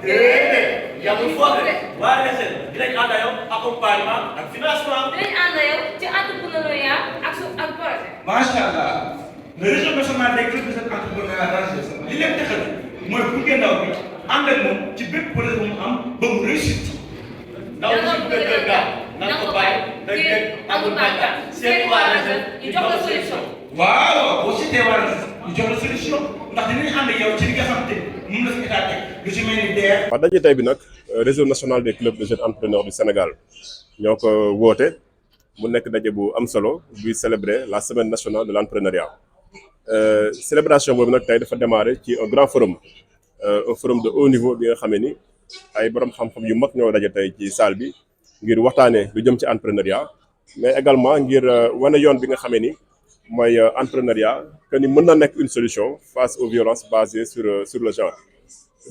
déedéet yamul foofu de waa RSN dinañ ànd ak yow accompagnement ak financement. dinañ ànd ak yow ci entrepreneuriat ak projet. macha allah le réseau national des clubs de entrepreneuriat RNGES li leen tax a mooy pour ngeen ndaw bi ànd ak moom ci bépp projet bu mu am ba mu réussir. ndaw si bëgg a gaaw na ko bàyyi dëgg amul bàkkaar seeti waa RSN ñu jox la solution. waaw boo seetee waa RSN ñu jox la solution ndax dinañ ànd ak yow ci li nga xamante ni moom la fi état teg lu ci mel ni DER. waaw daje tey bi nag réseau national des clubs de jeunes entrepreneurs du Sénégal ñoo ko woote mu nekk daje bu am solo buy célébrer la semaine nationale de l'entrepreneuriat célébration boobu nag tey dafa démarrer ci un grand forum un forum de haut niveau bi nga xamee ni ay borom xam-xam yu mag ñoo daje tey ci salle bi ngir waxtaanee lu jëm ci entrepreneuriat mais également ngir wane yoon bi nga xamee ni mooy entrepreneuriat que ni mën na nekk une solution face aux violences basées sur le genre.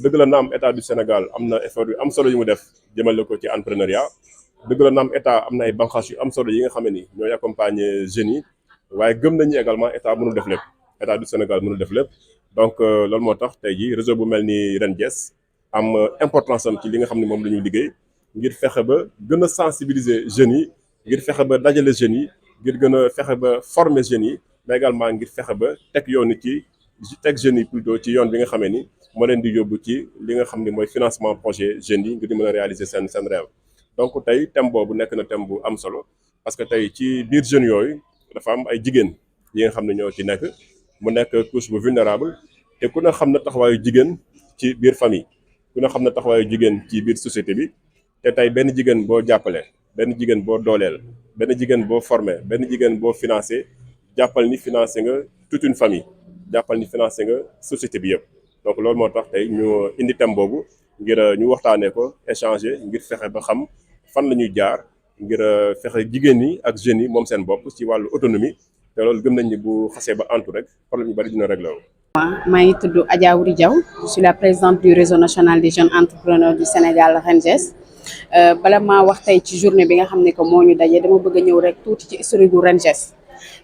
dëgg la naam état du Sénégal am na effort yu am solo yu mu def jëmale ko ci entrepreneuriat dëgg la naam état am na ay bànqaas yu am solo yi nga xam ne ni ñooy accompagner jeunes yi waaye gëm nañu également état mënul def lépp état du Sénégal mënul def lépp donc loolu moo tax tey jii réseau bu mel ni RNGES am importance am ci li nga xam ne moom la ñuy liggéey ngir fexe ba gën a sensibiliser jeunes yi ngir fexe ba dajale jeunes yi ngir gën a fexe ba former jeunes yi mais également ngir fexe ba teg yoon ci teg jeunes yi plutôt ci yoon bi nga xamee ni moo leen di yóbbu ci li nga xam ni mooy financement projet jeunes yi ngir di mën a réaliser seen rêve donc tey thème boobu nekk na thème bu am solo parce que tey ci biir jeunes yooyu dafa am ay jigéen yi nga xam ne ñoo ci nekk mu nekk couche bu vulnérable te ku ne xam na taxawaayu jigéen ci biir famille ku ne xam na taxawaayu jigéen ci biir société bi te tey benn jigéen boo jàppale benn jigéen boo dooleel benn jigéen boo formé benn jigéen boo financé jàppal ni financé nga toute une famille jàppal ni financé nga société bi yëpp donc loolu moo tax tey ñu indi thème boobu ngir ñu waxtaanee ko échanger ngir fexe ba xam fan la ñuy jaar ngir fexe jigéen ñi ak jeunes yi moom seen bopp ci wàllu autonomie te loolu gëm nañ ni bu xasee ba antu rek problème yu bari dina réglé wu. maa ngi tudd Adja Wuri Diaw je suis la présidente du réseau national des jeunes entrepreneurs du Sénégal RNGES bala maa wax tey ci journée bi nga xam ne que moo ñu daje dama bëgg a ñëw rek tuuti ci historique bu RNGES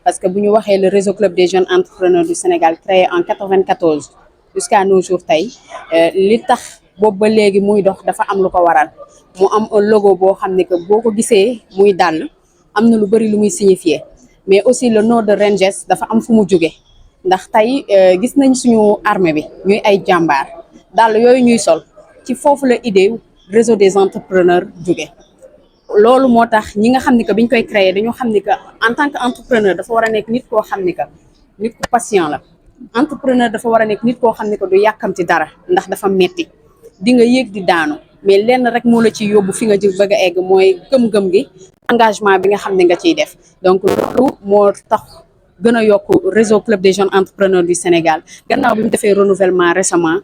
parce que bu ñu waxee le réseau club des jeunes entrepreneurs du Sénégal créé en 94 jusqu'à nos jours tey li tax boobu ba léegi muy dox dafa am lu ko waral mu am un logo boo xam ne que boo ko gisee muy dàll am na lu bëri lu muy signifier mais aussi le nom de RNGES dafa am fu mu jóge ndax tey gis nañ suñu armée bi ñuy ay jàmbaar dàll yooyu ñuy sol ci foofu la idée réseau des entrepreneurs jóge loolu moo tax ñi nga xam ni que biñ koy créer dañoo xam ni que en tant que entrepreneur dafa war a nekk nit koo xam ni que nit ku patient la entrepreneur dafa war a nekk nit koo xam ni que du yàkkamti dara ndax dafa metti di nga yéeg di daanu mais lenn rek moo la ci yóbbu fi nga jël bëgg a egg mooy gëm-gëm gi engagement bi nga xam ne nga ciy def donc loolu moo tax gën a yokk réseau club des jeunes entrepreneurs du Sénégal gannaaw bi mu defee renouvellement récemment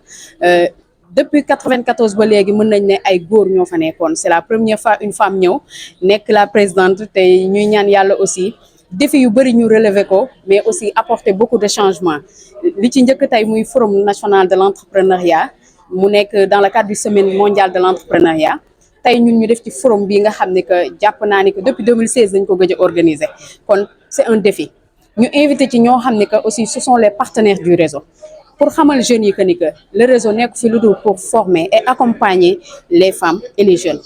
depuis 94 ba léegi mën nañ ne ay góor ñoo fa nekkoon c'est la première fois une femme ñëw nekk la présidente tey ñuy ñaan yàlla aussi défi yu bëri ñu relever ko mais aussi apporter beaucoup de changements li ci njëkk tey muy forum national de l'entrepreneuriat mu nekk dans le cadre du semaine mondiale de l'entrepreneuriat tey ñun ñu def ci forum bi nga xam ne que jàpp naa ni que depuis 2016 dañ ko gëj a organiser kon c'est un défi ñu invité ci ñoo xam ne que aussi ce sont les partenaires du réseau pour xamal jeunes yi que ni que le réseau nekku fi lu dul pour former et accompagner les femmes et les jeunes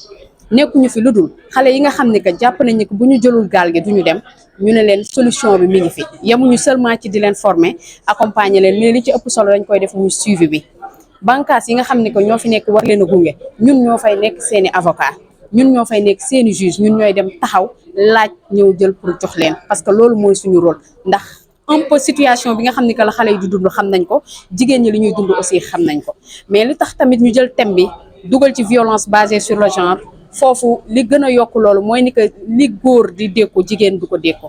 nekkuñu fi lu dul xale yi nga xam ne que jàpp nañ ni que bu ñu jëlul gaal gi duñu dem ñu ne leen solution bi mi ngi fi yemuñu seulement ci di leen former accompagner leen mais li ci ëpp solo dañ koy def muy suivi bi bànqaas yi nga xam ne que ñoo fi nekk war leen a gunge ñun ñoo fay nekk seeni avocat ñun ñoo fay nekk seeni juge ñun ñooy dem taxaw laaj ñëw jël pour jox leen parce que loolu mooy suñu rôle ndax un peu situation bi nga xam ne que la xale yi di dund xam nañ ko jigéen ñi li ñuy dund aussi xam nañ ko mais li tax tamit ñu jël thème bi dugal ci violence basée sur le genre foofu li gën a yokk loolu mooy ni que li góor di dékku jigéen du ko dékku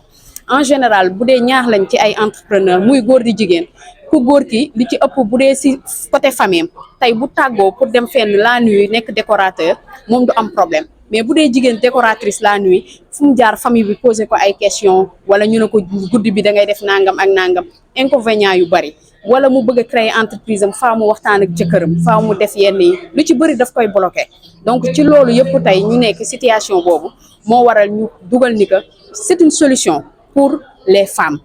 en général bu dee ñaax lañ ci ay entrepreneur muy góor di jigéen ku góor ki li ci ëpp bu dee si côté famille tey bu tàggoo pour dem fenn la nuit nekk décorateur moom du am problème mais bu dee jigéen décoratrice la nuit fu mu jaar famille bi posé ko ay question wala ñu ne ko guddi bi da ngay def nangam ak nangam inconvénients yu bari wala mu bëgg a créer entreprise am faa mu waxtaan ak jëkkëram faa mu def yenn yi lu ci bëri daf koy bloqué donc ci loolu yëpp tey ñu nekk situation boobu moo waral ñu dugal ni que c'est une solution pour les femmes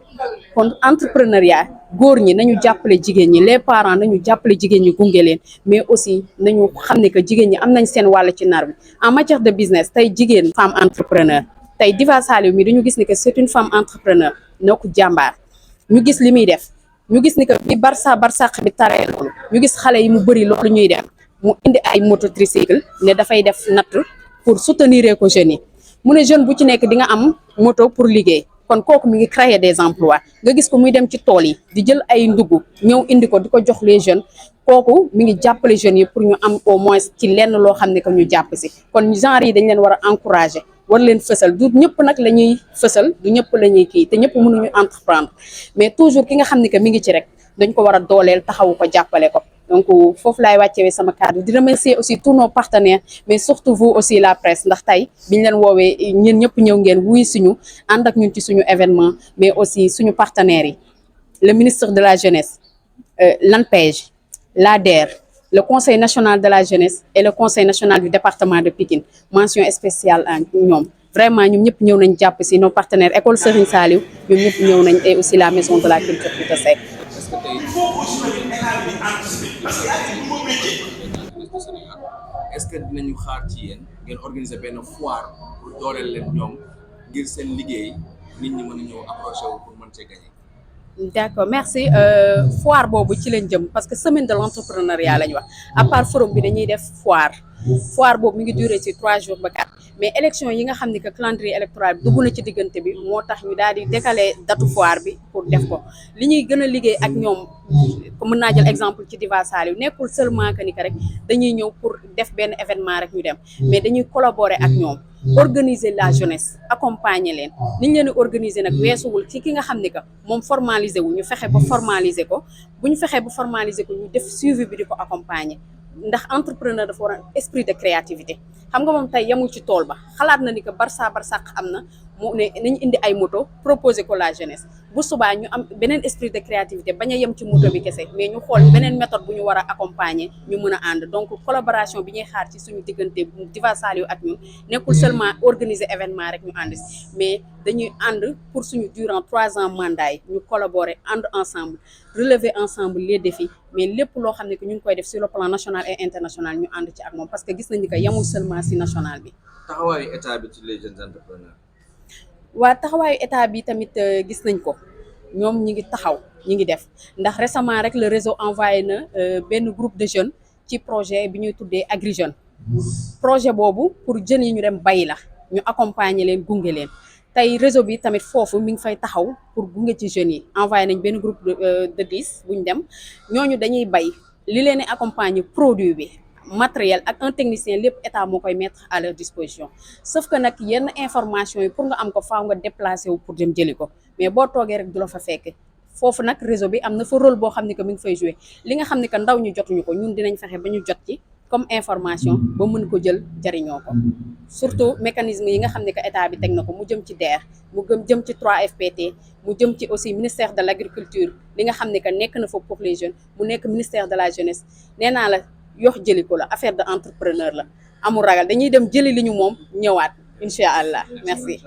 kon entrepreneuriat góor ñi nañu jàppale jigéen ñi les parents nañu jàppale jigéen ñi gunge leen mais aussi nañu xam ne que jigéen ñi am nañ seen wàll ci nar bi en matière de business tey jigéen femme entrepreneur tey Diva Saliou mi dañu gis ni que c'est une femme entrepreneur noo ko jàmbaar ñu gis li muy def ñu gis ni que bi barsaq bi taree loolu ñu gis xale yi mu bëri loolu ñuy def mu indi ay moto tricycle ne dafay def natt pour soutenir ko jeunes yi mu ne jeune bu ci nekk di nga am moto pour liggéey kon kooku mi ngi créer des emplois nga gis ko muy dem ci tool yi di jël ay ndugg ñëw indi ko di ko jox les jeunes kooku mi ngi jàppale jeunes yi pour ñu am au moins ci lenn loo xam ne que ñu jàpp si kon genre yi dañ leen war a encourager war leen fësal du ñëpp nag la ñuy fësal du ñëpp la ñuy kii te ñëpp mënuñu entreprendre mais toujours ki nga xam ne que mi ngi ci rek dañ ko war a dooleel taxawu ko jàppale ko donc foofu laay wàccewee sama cadre di remercier aussi tous nos partenaires mais surtout vous aussi la presse ndax tey biñ leen woowee ñeen ñëpp ñëw ngeen wuy suñu ànd ak ñun ci suñu événement mais aussi suñu partenaires yi le ministre de la jeunesse l'ANPEJ l'ADER le conseil national de la jeunesse et le conseil national du département de Pikine mention spéciale à ñoom vraiment ñoom ñëpp ñëw nañ jàpp si nos partenaires école Serigne Saliou ñoom ñëpp ñëw nañ et aussi la maison de la culture Fouta Seck. il faut aussi tamit état bi di anticiper parce que yaa ngi nouveau métier. est-ce que dinañu xaar ci yéen ngeen organiser benn foire pour dooleel leen ñoom ngir seen liggéey nit ñi mën a ñëw approché wu pour mën cee gagner. D'accord merci foire boobu ci lañ jëm parce que semaine de l'entrepreneuriat lañ wax à part forum bi dañuy def foire boobu mi ngi durer ci 3 jours ba 4 mais élection yi nga xam ne que calendrier électoral bi dugg na ci diggante bi moo tax ñu daal di décaler datu foire bi pour def ko li ñuy gën a liggéey ak ñoom mën naa jël exemple ci Diva Saliou nekkul seulement que ni que rek dañuy ñëw pour def benn événement rek ñu dem mais dañuy collaborer ak ñoom organiser la jeunesse accompagner leen ni ñu leen di organiser nag weesuwul ci ki nga xam ne que moom formaliser wu ñu fexe ba formaliser ko bu ñu fexee ba formaliser ko ñu def suivi bi di ko accompagner ndax entrepreneur dafa war a esprit de créativité xam nga moom tey yemul ci tool ba xalaat na ni que barsaq am na mu ne nañu indi ay moto proposer ko la jeunesse bu subaa ñu am beneen esprit de créativité bañ a yem ci moto bi kese mais ñu xool beneen méthode bu ñu war a accompagner ñu mën a ànd donc collaboration bi ñuy xaar ci suñu diggante Diva Saliou ak ñun nekkul seulement organiser événement rek ñu ànd si mais dañuy ànd pour suñu durant 3 ans mandat yi ñu collaborer ànd ensemble relever ensemble les défis mais lépp loo xam ne que ñu ngi koy def sur le plan national et international ñu ànd ci ak moom parce que gis nañu que yemul seulement si national bi. taxawaayu état bi ci les jeunes entrepreneurs. waa taxawaayu état bi tamit gis nañ ko ñoom ñi ngi taxaw ñi ngi def ndax récemment rek le réseau envoyé na benn groupe de jeunes ci projet bi ñuy tuddee Agri Jeunes projet boobu pour jeunes yi ñu dem bay la ñu accompagner leen gunge leen tey réseau bi tamit foofu mi ngi fay taxaw pour gunge ci jeunes yi envoyé nañ benn groupe de 10 bu ñu dem ñooñu dañuy bay li leen di accompagner produit bi matériel ak un technicien lépp état moo koy mettre à leur disposition sauf que nag yenn information yi pour nga am ko faaw nga déplacé wu pour dem jëli ko mais boo toogee rek du la fa fekk foofu nag réseau bi am na fa rôle boo xam ne que mi ngi fay jouer li nga xam ne que ndaw ñu jotuñu ko ñun dinañ fexe ba ñu jot ci comme information ba mën ko jël jariñoo ko surtout mécanisme yi nga xam ne que état bi teg na ko mu jëm ci DER mu jëm ci 3FPT mu jëm ci aussi ministère de l'agriculture li nga xam ne que nekk na fa pour les jeunes mu nekk ministère de la jeunesse nee naa la yox jëli ko la affaire de entrepreneur la amul ragal dañuy dem jëli li ñu moom ñëwaat incha allah merci